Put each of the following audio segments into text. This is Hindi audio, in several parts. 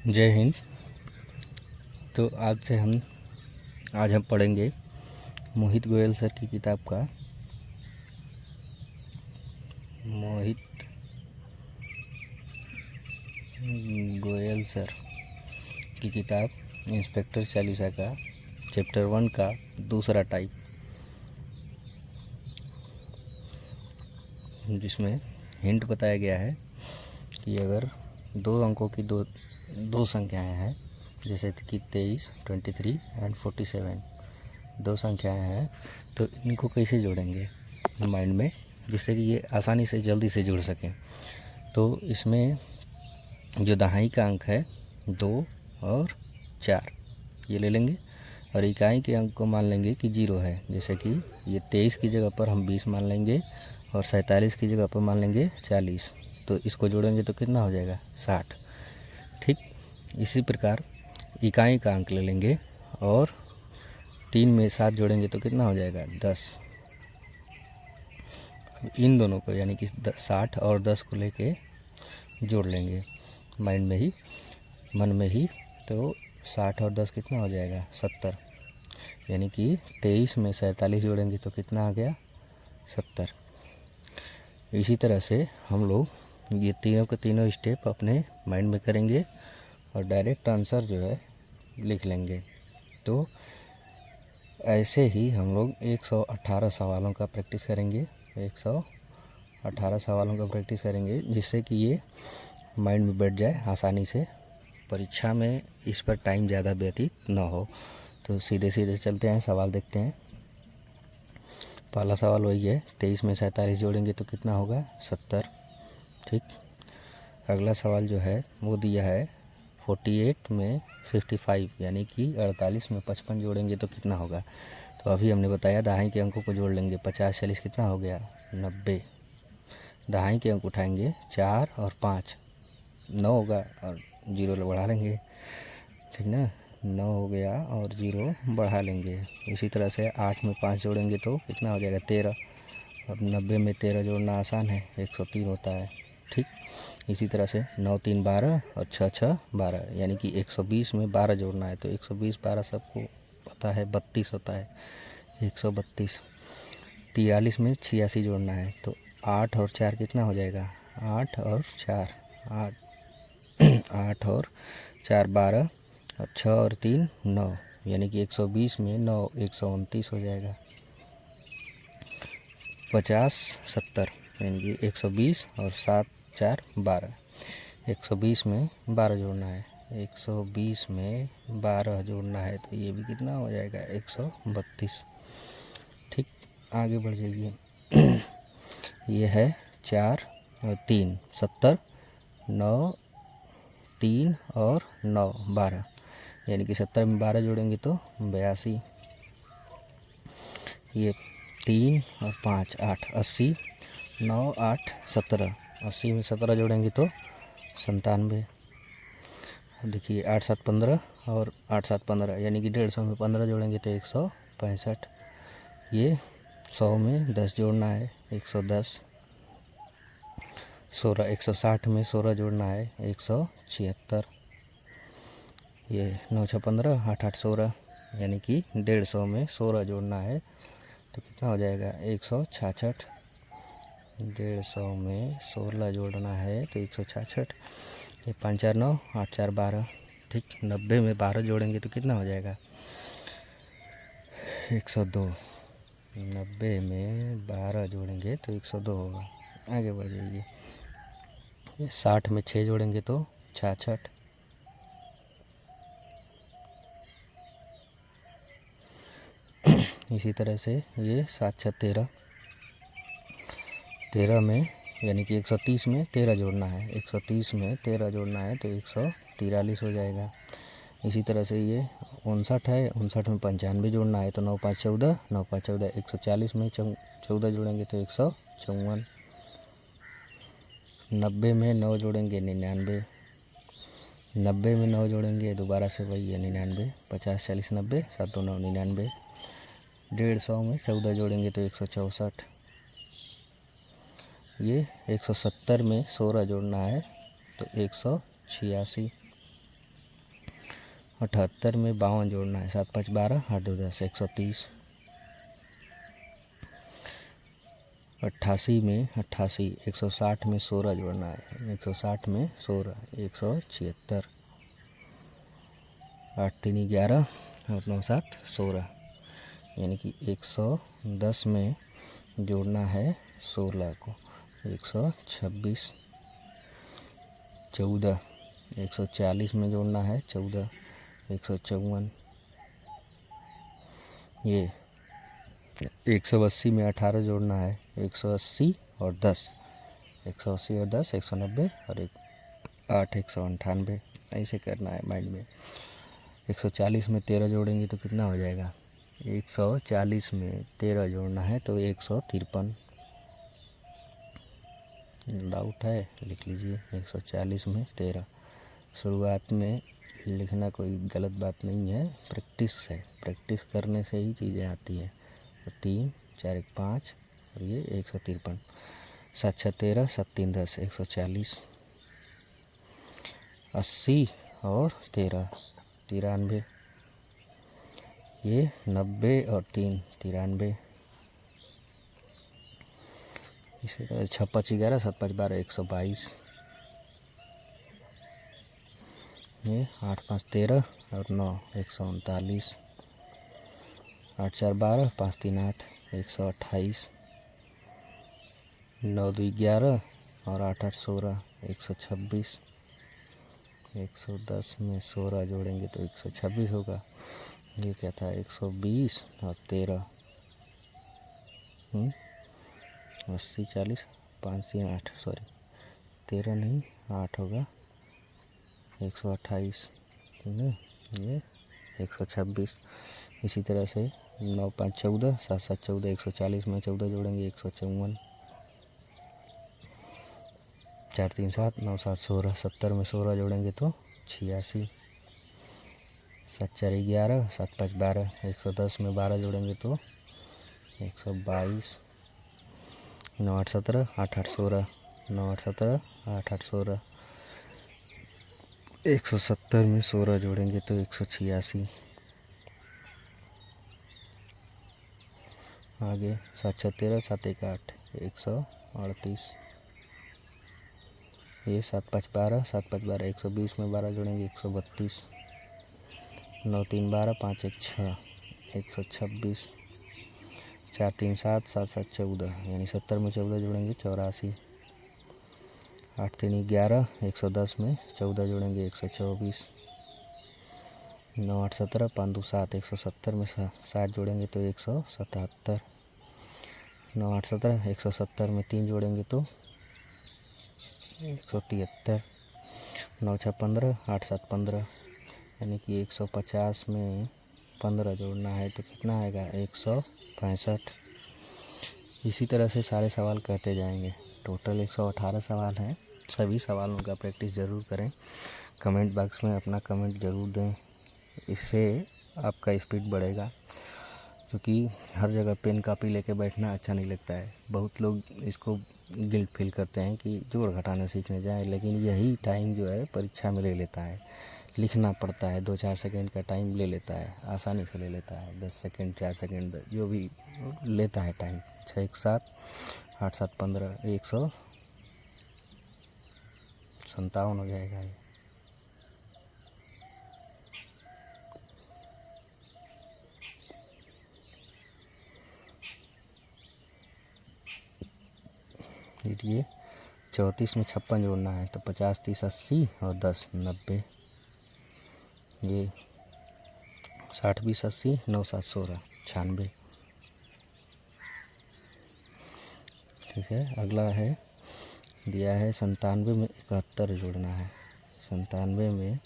जय हिंद। तो आज हम पढ़ेंगे मोहित गोयल सर की किताब का मोहित गोयल सर की किताब इंस्पेक्टर चालीसा का चैप्टर 1 का दूसरा टाइप, जिसमें हिंट बताया गया है कि अगर दो अंकों की दो संख्याएं हैं, जैसे कि 23, 23 एंड 47 दो संख्याएं हैं, तो इनको कैसे जोड़ेंगे माइंड में, जिससे कि ये आसानी से जल्दी से जुड़ सकें। तो इसमें जो दहाई का अंक है 2 और 4 ये ले लेंगे और इकाई के अंक को मान लेंगे कि 0 है। जैसे कि ये 23 की जगह पर हम 20 मान लेंगे और 47 की जगह पर मान लेंगे 40। तो इसको जोड़ेंगे तो कितना हो जाएगा 60। ठीक, इसी प्रकार इकाई का अंक ले लेंगे और 3 में 7 जोड़ेंगे तो कितना हो जाएगा 10। इन दोनों को यानी कि 60 और 10 को लेके जोड़ लेंगे माइंड में ही, मन में ही। तो 60 और 10 कितना हो जाएगा 70। यानी कि 23 में 47 जोड़ेंगे तो कितना आ गया 70। इसी तरह से हम लोग ये तीनों के तीनों स्टेप अपने माइंड में करेंगे और डायरेक्ट आंसर जो है लिख लेंगे। तो ऐसे ही हम लोग 118 सवालों का प्रैक्टिस करेंगे, 118 सवालों का प्रैक्टिस करेंगे, जिससे कि ये माइंड में बैठ जाए आसानी से, परीक्षा में इस पर टाइम ज़्यादा व्यतीत न हो। तो सीधे सीधे चलते हैं, सवाल देखते हैं। पहला सवाल वही है, 23 में 47 जोड़ेंगे तो कितना होगा 70। ठीक, अगला सवाल जो है वो दिया है 48 में 55 यानी कि 48 में 55 जोड़ेंगे तो कितना होगा। तो अभी हमने बताया दहाई के अंकों को जोड़ लेंगे, 50 40 कितना हो गया 90। दहाई के अंक उठाएंगे 4 और 5, 9 होगा और 0 बढ़ा लेंगे। ठीक ना, 9 हो गया और 0 बढ़ा लेंगे। इसी तरह से 8 में 5 जोड़ेंगे तो कितना हो जाएगा 13। अब 90 में 13 जोड़ना आसान है, 103 होता है। ठीक, इसी तरह से 9 3 12 और 6 6 12 यानी कि 120 में 12 जोड़ना है। तो 120 12 सबको पता है 32 होता है, 132। 43 में 86 जोड़ना है, तो 8 और 4 कितना हो जाएगा 8 और 4 8 और 4 12 और 6 और 3 9 यानी कि 120 में 9 129 हो जाएगा। 50 70 यानी कि 120 और 7 4 12। 120 में 12 जोड़ना है, 120 में 12 जोड़ना है, तो ये भी कितना हो जाएगा 132। ठीक, आगे बढ़ जाइए। ये है 4 और 3 70, 9 3 और 9 12 यानी कि 70 में 12 जोड़ेंगे तो 82। ये 3 और 5 8 80, 9 8 17, 80 में 17 जोड़ेंगे तो 97। देखिए 8 7 15 और 8 7 15 यानी कि 150 में 15 जोड़ेंगे तो 165। ये 100 में 10 जोड़ना है, 110। 16 160 में 16 जोड़ना है, 176। ये 9 6 15 8 8 16 यानी कि 150 में 16 जोड़ना है, तो कितना हो जाएगा 166। 150 में 16 जोड़ना है तो 166। ये 5 4 9 8 4 12। ठीक, 90 में 12 जोड़ेंगे तो कितना हो जाएगा 102। 90 में 12 जोड़ेंगे तो 102 होगा। आगे बढ़ जाइए। ये 60 में 6 जोड़ेंगे तो 66। इसी तरह से ये 7 6 13, 13 में यानी कि 130 में 13 जोड़ना है, 130 में 13 जोड़ना है तो 143 हो जाएगा। इसी तरह से ये 59 है, 59 में 95 जोड़ना है, तो 9 5 14, 9 5 14 140 में 14 जोड़ेंगे तो 154। 90 में 9 जोड़ेंगे 99, 90 में 9 जोड़ेंगे दोबारा से वही है 99। 50 40 90 7 2 9 99। 150 में 14 जोड़ेंगे तो 164। ये 170 में 16 जोड़ना है तो 186। 78 में 52 जोड़ना है, 7 5 12, 8 2 10, 130। 88 में 88, 160 में 16 जोड़ना है, 160 में 16, 176। 8 3 11 और 9 7 16, यानी कि 110 में जोड़ना है 16 को, 126। 14, 140 में जोड़ना है 14, 154। ये 180 में 18 जोड़ना है, 180 और 10, 180 और 10, 190 और 8, 198। ऐसे करना है माइंड में। 140 में 13 जोड़ेंगे तो कितना हो जाएगा, 140 में 13 जोड़ना है तो 153। डाउट है लिख लीजिए, 140 में 13। शुरुआत में लिखना कोई गलत बात नहीं है, प्रैक्टिस है, प्रैक्टिस करने से ही चीज़ें आती है। तो 3 4 1 5 और ये 153। 7 6 13, 7 3 10, 140। 80 और 13, 93। ये 90 और 3, 93। इसी तरह 6 5 11, 7 5 12, 122। ये 8 5 13 और 9, 139। 8 4 12, 5 3 8, 128। 9 2 11 और 8 8 16, 126। 110 में 16 जोड़ेंगे तो 126 होगा। ये क्या था, 120 और 13, 80 40, 5 3 8, सॉरी 13 नहीं 8 होगा, 128, ठीक है। ये 126। इसी तरह से 9 5 14, 7 7 14, 140 में 14 जोड़ेंगे, 154। 4 3 7, 9 7 16, 70 में 16 जोड़ेंगे तो 86। 7 4 11, 7 5 12, 110 में 12 जोड़ेंगे तो 122। 9 8 17, 8 8 16, 9 8 17, 8 8 16। 170 में 16 जोड़ेंगे तो 186। आगे 7 6 13, 7 1 8, 138। ये 7 5 12, 7 5 12, 120 में 12 जोड़ेंगे 132। 9 3 12, 5 1 6, 126। 4 3 7, 7 7 14, यानी 70 में 14 जोड़ेंगे 84। 8 3 11, 110 में 14 जोड़ेंगे 124। 9 8 17, 5 2 7, 170 में 60 जोड़ेंगे तो 177। 9 8 17, 170 में 3 जोड़ेंगे तो 173। 9 6 15, 8 7 15, यानी कि 150 में 15 जोड़ना है तो कितना आएगा, 165। इसी तरह से सारे सवाल करते जाएंगे। टोटल 118 सवाल हैं। सभी सवालों का प्रैक्टिस ज़रूर करें। कमेंट बॉक्स में अपना कमेंट ज़रूर दें, इससे आपका स्पीड बढ़ेगा, क्योंकि हर जगह पेन कापी लेके बैठना अच्छा नहीं लगता है। बहुत लोग इसको गिल्ट फील करते हैं कि जोड़ घटाना सीखने जाएं, लेकिन यही टाइम जो है परीक्षा में ले लेता है। लिखना पड़ता है, 2 4 सेकंड का टाइम ले लेता है, आसानी से ले लेता है, 10 सेकंड 4 सेकंड जो भी लेता है टाइम। 6 1 7, 8 7 15, 157 हो जाएगा ये। ये 34 में 56 जोड़ना है तो 50 30 80 और 10 90। ये 60 20 80, 9 7 16, 96। ठीक है। अगला है, दिया है 97 में 71 जोड़ना है। 97 में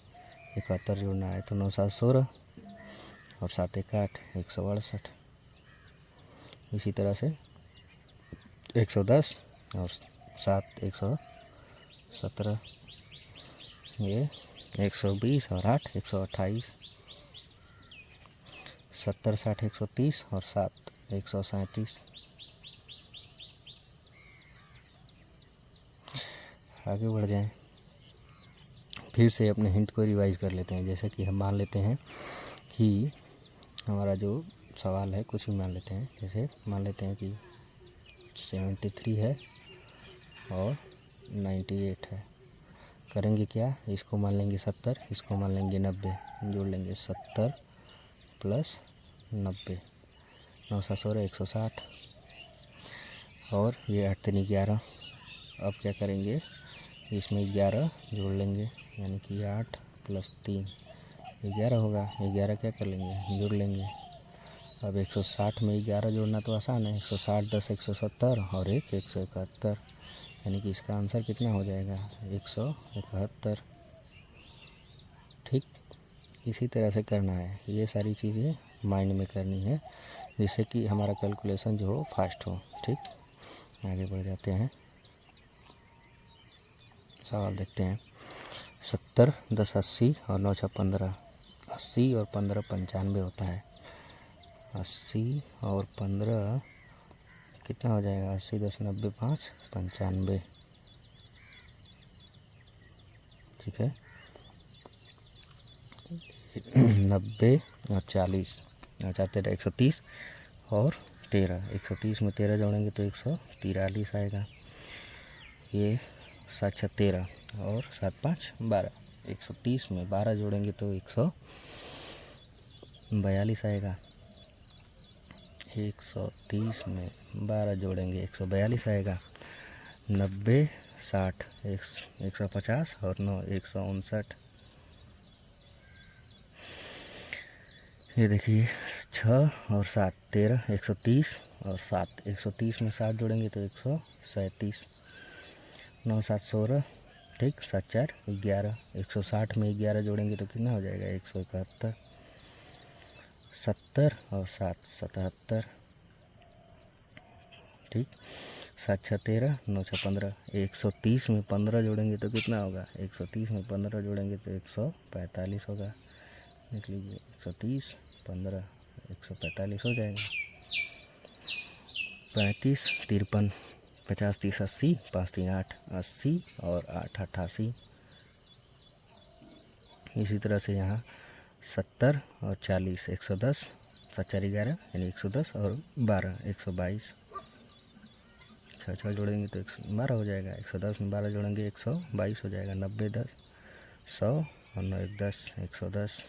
71 जोड़ना है तो 9 7 16 और 7 1 8, 168। इसी तरह से 110 और 7 117। ये 120 और 8, 128। 70 60, 130 और 7, 137। आगे बढ़ जाएं। फिर से अपने हिंट को रिवाइज कर लेते हैं। जैसे कि हम मान लेते हैं कि हमारा जो सवाल है कुछ भी मान लेते हैं, जैसे मान लेते हैं कि 73 है और 98 है। करेंगे क्या, इसको मान लेंगे 70, इसको मान लेंगे 90, जोड़ लेंगे 70 प्लस 90, 9 7 16 160 और ये 8 3 11। अब क्या करेंगे, इसमें 11 जोड़ लेंगे, यानी कि 8 प्लस 3 11 होगा। 11 क्या कर लेंगे, जोड़ लेंगे। अब 160 में 11 जोड़ना तो आसान है, 160 10 170 और 171, यानी कि इसका आंसर कितना हो जाएगा, 171। ठीक, इसी तरह से करना है। ये सारी चीज़ें माइंड में करनी है जिससे कि हमारा कैलकुलेशन जो हो फास्ट हो। ठीक, आगे बढ़ जाते हैं, सवाल देखते हैं। 70 10 80 और 9 6 15। 80 और 15 95 होता है। 80 और 15 कितना हो जाएगा, 80 10 90 5 95। ठीक है, 90 और 40 और 4 13 130 और 13, 130 में 13 जोड़ेंगे तो 143 आएगा। ये 7 6 13 और 7 5 12, 130 में 12 जोड़ेंगे तो 142 आएगा। 130 में 12 जोड़ेंगे 142 आएगा। 90 60 150 और 9 159। ये देखिए 6 और 7 13 130 और 7, 130 में 7 जोड़ेंगे तो 137। 9 7 16, ठीक, 7 4 11, 160 में 11 जोड़ेंगे तो कितना हो जाएगा, 171। 70 और 7 77, ठीक, 7 6 13 9 6 15। 130 में 15 जोड़ेंगे तो कितना होगा, 130 में 15 जोड़ेंगे तो 145 होगा। देख लीजिए 130 15 145 हो जाएगा। 35 53 50 30 80 5 3 8 80 और 8 88। इसी तरह से यहाँ 70 और 40 110, 7 4 11 यानी 110 और 12 122। 6 6 जोड़ेंगे तो 112 हो जाएगा। 110 में 12 जोड़ेंगे 122 हो जाएगा। 90 10 100 और 9 1 10 110।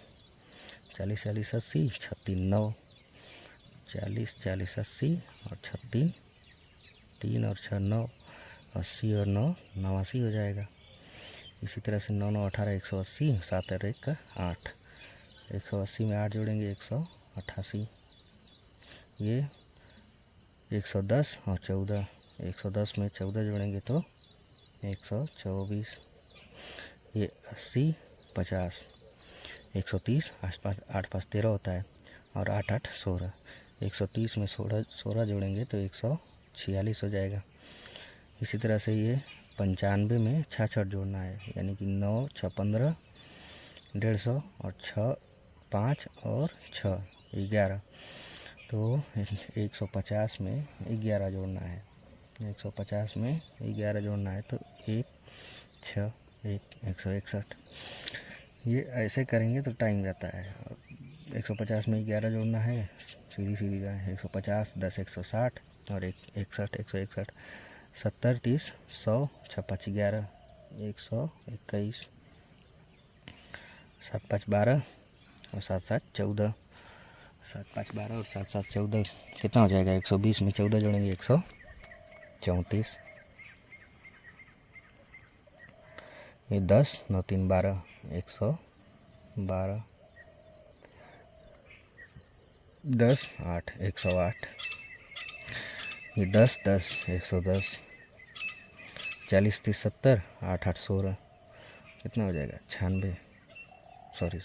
40 40 80 36 9, 40 40 80 और 36 3 और 6 9, 80 और 9 89 हो जाएगा। इसी तरह से 9 9 18 180, 7 और 1 का 8, 180 में 8 जोड़ेंगे 188। ये 110 और 14, 110 में 14 जोड़ेंगे तो 124। ये 80 50 130 8 5 13 होता है और 8 8 16। 130 में 16 जोड़ेंगे तो 146 हो जाएगा। इसी तरह से ये 95 में 66 जोड़ना है, यानी कि 9 6 15 150 और 6 5 और 6 11, तो 150 में 11 जोड़ना है। 150 में 11 जोड़ना है तो 1 6 1 161। ये ऐसे करेंगे तो टाइम जाता है। 150 में 11 जोड़ना है, सीधी सीधी का 150 10 160 और 61 161। 70 30 100 6 5 11 121। 7 5 12 और 7 7 14। 7 5 12 और 7 7 14 कितना हो जाएगा, 120 में 14 जोड़ेंगे 134। ये 10 9 3 12 112। 10 8 108। ये 10 10 110। 40 30 70 8 8 16 कितना हो जाएगा, 96। सॉरी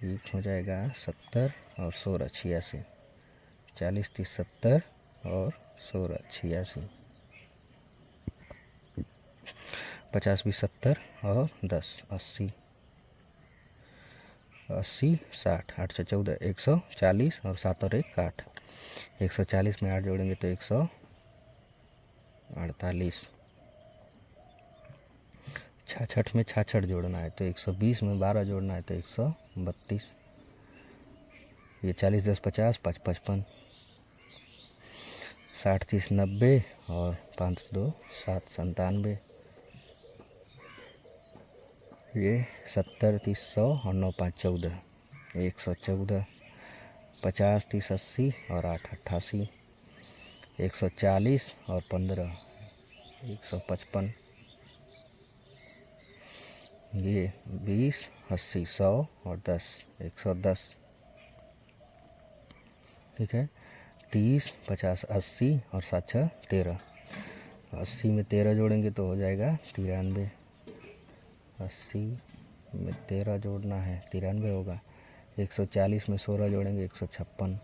ये हो जाएगा 70 और 16 86। 40 30 70 और 16 86। 50 20 70 और 10 80। 80 60 8 से 14 140 और 7 और 1 8। 140 में 8 जोड़ेंगे तो 148। 66 में 66 जोड़ना है तो 120 में 12 जोड़ना है तो 132। ये 40 10 50 5 55, 60 30 90 और 5 2 7 97। ये 70 30 100 और 9 5 14, 114। 50 30 80 और 8 88, 140 और 15 155। ये 20 80 100 और 10 110। ठीक है। 30 50 80 और 7 6 13। 80 में 13 जोड़ेंगे तो हो जाएगा 93। 80 में 13 जोड़ना है 93 होगा। 140 में 16 जोड़ेंगे 156।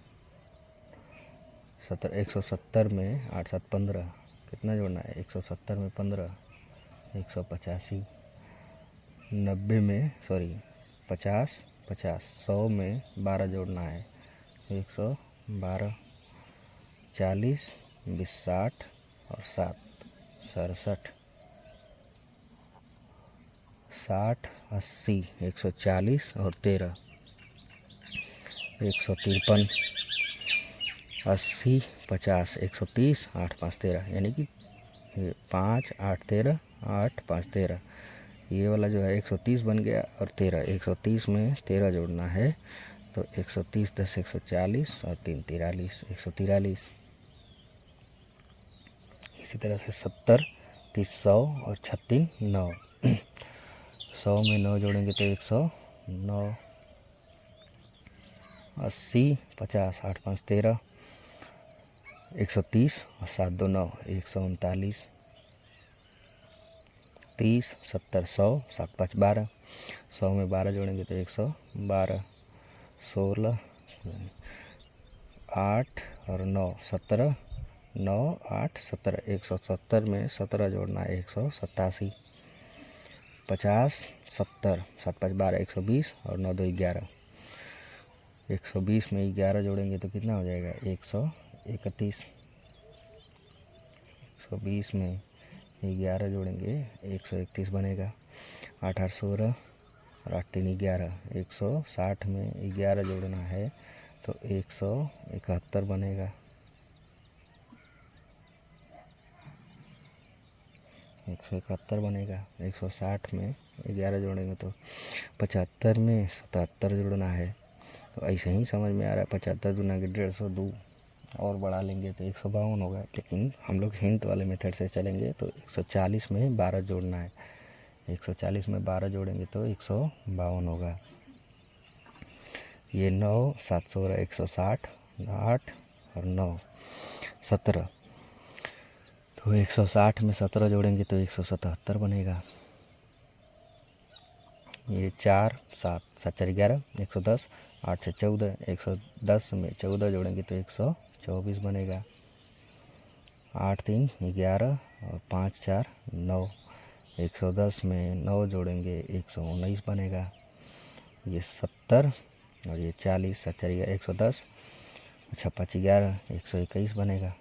170 में 8 7 15 कितना जोड़ना है 170 में 15 185। 90 में 50 50 100 में 12 जोड़ना है 112। 40 20 60 और 7 67। 60 80 140 और 13 153। 80 50 130 8 5 13, यानी कि 5 8 13 8 5 13। ये वाला जो है 130 बन गया और 13। 130 में 13 जोड़ना है तो 130 10 140 और 3 43 143। इसी तरह से 70 30 100 और 36 9। 100 में 9 जोड़ेंगे तो 109। 80 50 8 5 13 130 और 7 2 9 139। 30 70 100 7 5 12। 100 में 12 जोड़ेंगे तो 112। 16 8 और 9 17 9 8 17 170 में 17 जोड़ना है 187। 50 70 7 5 12 120 और 9 2 11। 120 में 11 जोड़ेंगे तो कितना हो जाएगा 131। 120 में 11 जोड़ेंगे 131 बनेगा। 8 8 16 और 8 3 11। 160 में 11 जोड़ना है तो 171 बनेगा। 171 बनेगा। 160 में 11 जोड़ेंगे तो 75 में 77 जोड़ना है। तो ऐसे ही समझ में आ रहा है 75 दूना के 150 2 और बढ़ा लेंगे तो 152 होगा। लेकिन हम लोग हिंट वाले मेथड से चलेंगे तो 140 में 12 जोड़ना है। 140 में 12 जोड़ेंगे तो 152 होगा। ये 9 7 16 160 8 और 9 17। तो 160 में 17 जोड़ेंगे तो 177 बनेगा। ये 4 7 7 4 11 110 8 से 14। 110 में 14 जोड़ेंगे तो 124 बनेगा। 8 3 11 और 5 4 9। 110 में 9 जोड़ेंगे 119 बनेगा। ये 70 और ये 40 7 4 110 अच्छा 5 11 121 बनेगा।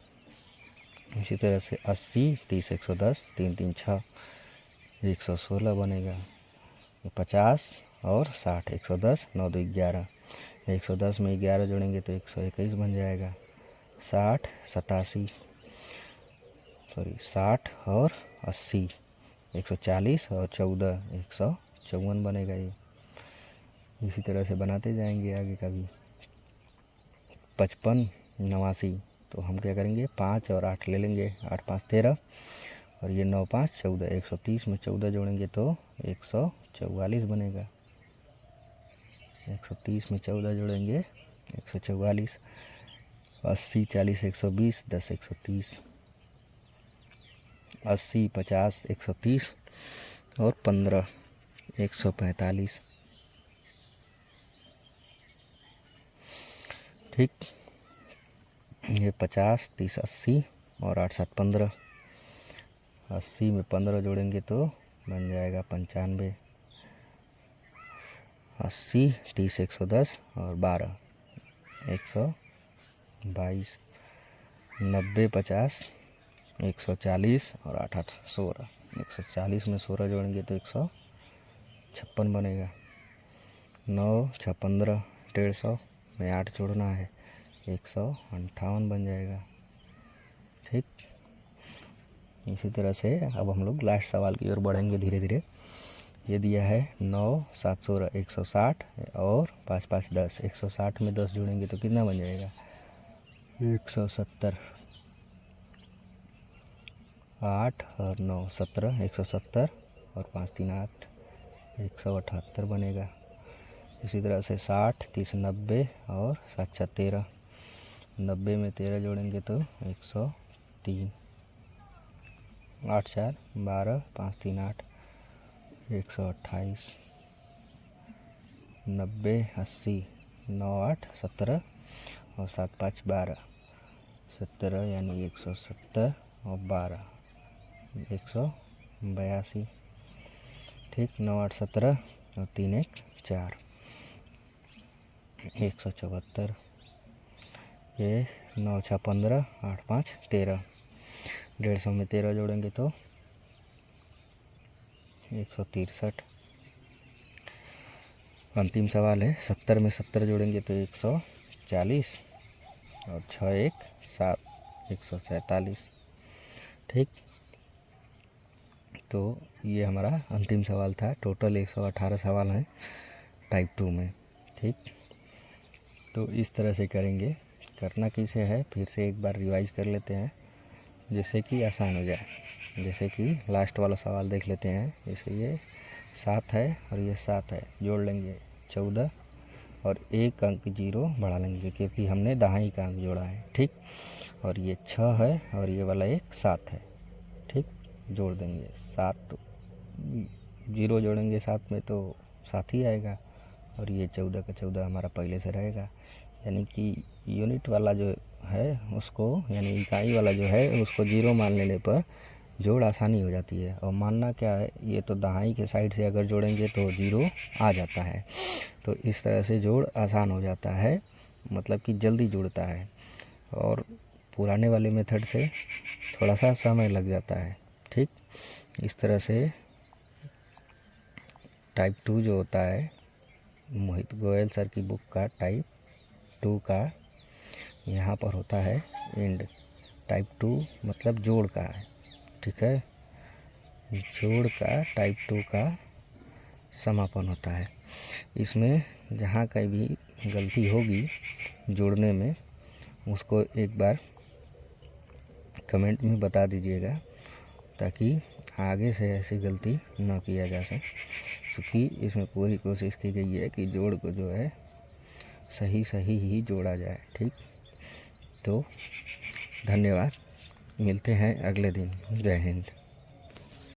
इसी तरह से 80 30 110 3 3 6 116 बनेगा। 50 और 60 110 9 2 11। 110 में 11 जोड़ेंगे तो 121 बन जाएगा। 60 87 60 और 80 140 और 14 154 बनेगा। ये इसी तरह से बनाते जाएंगे आगे का भी। 55 89। तो हम क्या करेंगे 5 और 8 ले लेंगे। 8 5 13 और ये 9 5 14। 130 में 14 जोड़ेंगे तो 144 बनेगा। 130 में 14 जोड़ेंगे 144। 80 40 120 10 130। 80 50 130 और 15 145। ठीक। ये 50 30 80 और 8 7 15। 80 में 15 जोड़ेंगे तो बन जाएगा 95। 80 30 110 और 12 122। 90 50 140 और 8 8 16 140 में 16 जोड़ेंगे तो 156 बनेगा। 9 6 15, 150 में 8 जोड़ना है, 158 बन जाएगा। ठीक, इसी तरह से अब हम लोग लास्ट सवाल की ओर बढ़ेंगे धीरे धीरे। ये दिया है 9 7 16 160 और 5 5 10। 160 में 10 जोड़ेंगे तो कितना बन जाएगा? 170। 8 और 9 17, 170 और 5 3 8, 178 बनेगा। इसी तरह से 60 30 90 और 7 6 13। 90 में 13 जोड़ेंगे तो 103। 8 4 12, 5 3 8, 128। 90 80, 9 8 17 और 7 5 12, 17 यानी 170 और 12, 182। ठीक, 9 8 17 और 3 1 4, 174। ये 9 6 15, 8 5 13। 150 में 13 जोड़ेंगे तो 163। अंतिम सवाल है, 70 में 70 जोड़ेंगे तो 140 और 6 1 7, 147। ठीक, तो ये हमारा अंतिम सवाल था। टोटल 118 सवाल हैं टाइप 2 में। ठीक, तो इस तरह से करेंगे। करना कैसे है फिर से एक बार रिवाइज कर लेते हैं जिससे कि आसान हो जाए। जैसे कि लास्ट वाला सवाल देख लेते हैं। जैसे ये 7 है और ये 7 है, जोड़ लेंगे 14 और एक अंक 0 बढ़ा लेंगे क्योंकि हमने दहाई का अंक जोड़ा है। ठीक, और ये 6 है और ये वाला एक 7 है। ठीक, जोड़ देंगे 7, 0 जोड़ेंगे 7 में तो 7 ही आएगा और ये 14 का 14 हमारा पहले से रहेगा। यानी कि यूनिट वाला जो है उसको, यानी इकाई वाला जो है उसको 0 मान लेने पर जोड़ आसानी हो जाती है। और मानना क्या है, ये तो दहाई के साइड से अगर जोड़ेंगे तो 0 आ जाता है। तो इस तरह से जोड़ आसान हो जाता है, मतलब कि जल्दी जुड़ता है। और पुराने वाले मेथड से थोड़ा सा समय लग जाता है। ठीक, इस तरह से टाइप 2 जो होता है, मोहित गोयल सर की बुक का टाइप 2 का यहाँ पर होता है एंड। टाइप 2 मतलब जोड़ का है। ठीक है, जोड़ का टाइप 2 का समापन होता है। इसमें जहाँ कहीं भी गलती होगी जोड़ने में उसको एक बार कमेंट में बता दीजिएगा ताकि आगे से ऐसी गलती न किया जा सके। क्योंकि इसमें पूरी कोशिश की गई है कि जोड़ को जो है सही ही जोड़ा जाए। ठीक, तो धन्यवाद, मिलते हैं अगले दिन। जय हिंद।